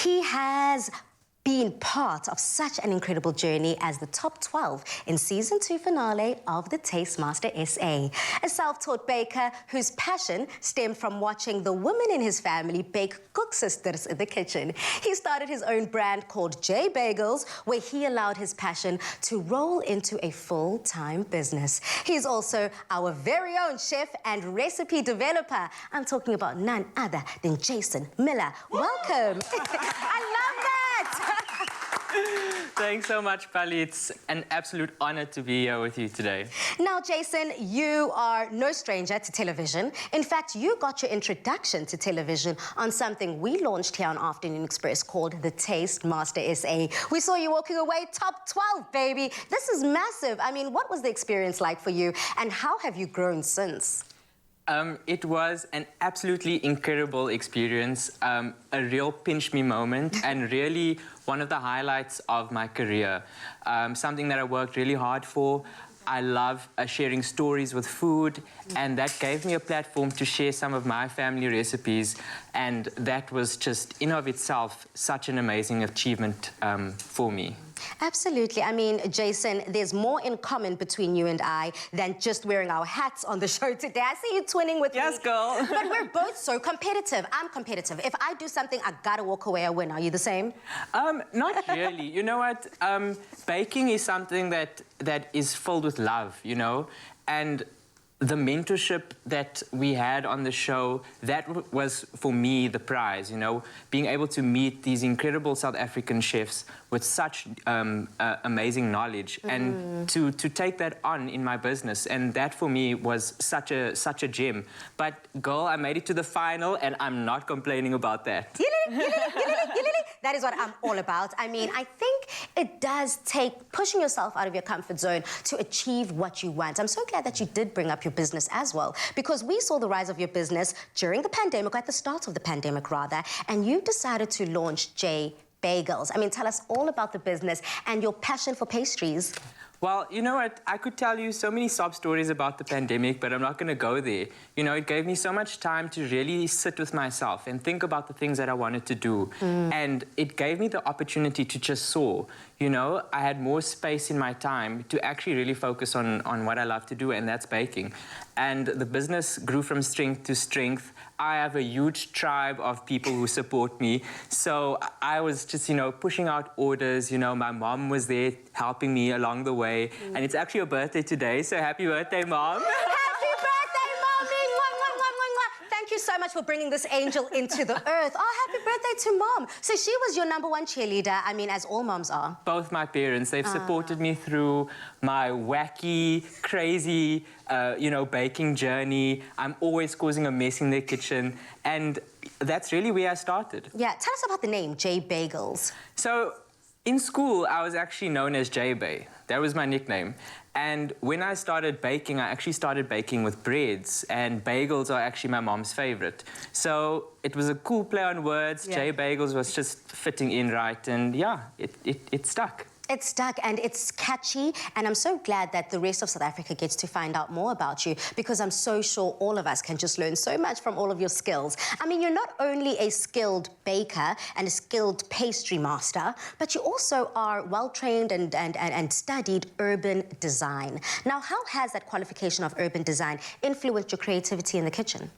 He has been part of such an incredible journey as the top 12 in season 2 finale of the Taste Master SA. A self-taught baker whose passion stemmed from watching the women in his family bake cook sisters in the kitchen. He started his own brand called J Bagels, where he allowed his passion to roll into a full-time business. He's also our very own chef and recipe developer. I'm talking about none other than Jason Miller. Welcome. I love that. Thanks so much, Pali. It's an absolute honor to be here with you today. Now, Jason, you are no stranger to television. In fact, you got your introduction to television on something we launched here on Afternoon Express called the Taste Master SA. We saw you walking away top 12, baby. This is massive. I mean, what was the experience like for you, and how have you grown since? It was an absolutely incredible experience, a real pinch-me moment, and really one of the highlights of my career. Something that I worked really hard for. I love sharing stories with food, and that gave me a platform to share some of my family recipes, and that was just, in of itself, such an amazing achievement for me. Absolutely. I mean, Jason, there's more in common between you and I than just wearing our hats on the show today. I see you twinning with me. Yes, girl. But we're both so competitive. I'm competitive. If I do something, I gotta walk away a win. Are you the same? Not really. You know what? Baking is something that is filled with love, you know? And the mentorship that we had on the show, that was, for me, the prize, you know? Being able to meet these incredible South African chefs with such amazing knowledge and to take that on in my business. And that, for me, was such a gem. But, girl, I made it to the final, and I'm not complaining about that. That is what I'm all about. I mean, I think it does take pushing yourself out of your comfort zone to achieve what you want. I'm so glad that you did bring up your business as well, because we saw the rise of your business during the pandemic, or at the start of the pandemic rather, and you decided to launch J Bagels. I mean, tell us all about the business and your passion for pastries. Well, you know what? I could tell you so many sob stories about the pandemic, but I'm not going to go there. You know, it gave me so much time to really sit with myself and think about the things that I wanted to do. And it gave me the opportunity to just soar. You know, I had more space in my time to actually really focus on what I love to do, and that's baking. And the business grew from strength to strength. I have a huge tribe of people who support me. So I was just, you know, pushing out orders. You know, my mom was there helping me along the way. And it's actually your birthday today, so happy birthday, Mom. Happy birthday, Mommy! Mwah, mwah, mwah, mwah, mwah. Thank you so much for bringing this angel into the earth. Oh, happy birthday to Mom. So she was your #1 cheerleader, I mean, as all moms are. Both my parents, they've supported me through my wacky, crazy, you know, baking journey. I'm always causing a mess in their kitchen, and that's really where I started. Yeah, tell us about the name, J Bagels. So, in school, I was actually known as J-Bay. That was my nickname. And when I started baking, I actually started baking with breads, and bagels are actually my mom's favorite. So it was a cool play on words. Yeah. J Bagels was just fitting in right, and yeah, it stuck. It's stuck and it's catchy, and I'm so glad that the rest of South Africa gets to find out more about you, because I'm so sure all of us can just learn so much from all of your skills. I mean, you're not only a skilled baker and a skilled pastry master, but you also are well-trained and studied urban design. Now, how has that qualification of urban design influenced your creativity in the kitchen?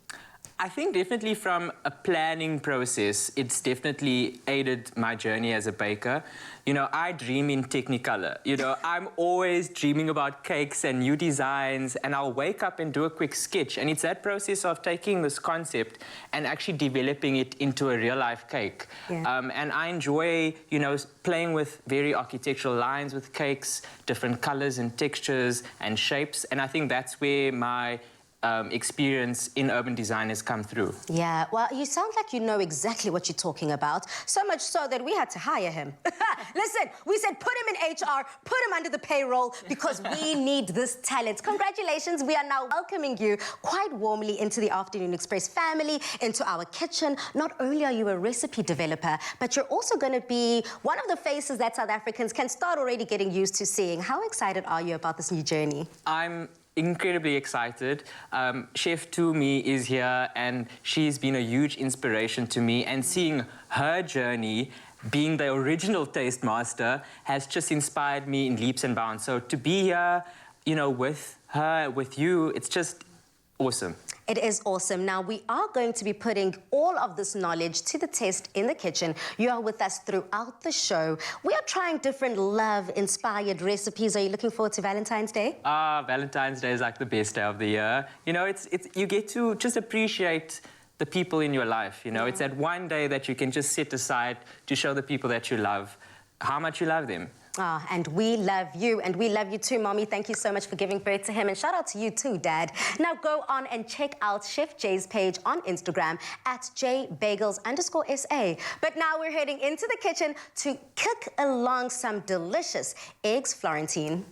I think definitely from a planning process, it's definitely aided my journey as a baker. You know, I dream in Technicolor. You know, I'm always dreaming about cakes and new designs, and I'll wake up and do a quick sketch. And it's that process of taking this concept and actually developing it into a real-life cake. Yeah. And I enjoy, you know, playing with very architectural lines with cakes, different colors and textures and shapes. And I think that's where my experience in urban design has come through. Yeah, well, you sound like you know exactly what you're talking about, so much so that we had to hire him. Listen, we said put him in HR, put him under the payroll, because we need this talent. Congratulations, we are now welcoming you quite warmly into the Afternoon Express family, into our kitchen. Not only are you a recipe developer, but you're also going to be one of the faces that South Africans can start already getting used to seeing. How excited are you about this new journey? I'm incredibly excited. Chef Tumi is here, and she's been a huge inspiration to me. And seeing her journey, being the original taste master, has just inspired me in leaps and bounds. So to be here, you know, with her, with you, it's just awesome. It is awesome. Now, we are going to be putting all of this knowledge to the test in the kitchen. You are with us throughout the show. We are trying different love-inspired recipes. Are you looking forward to Valentine's Day? Valentine's Day is like the best day of the year. You know, it's you get to just appreciate the people in your life, you know. It's that one day that you can just set aside to show the people that you love how much you love them. And we love you, and we love you too, Mommy. Thank you so much for giving birth to him, and shout out to you too, Dad. Now go on and check out Chef Jay's page on Instagram at @jbagels_SA. But now we're heading into the kitchen to cook along some delicious eggs Florentine.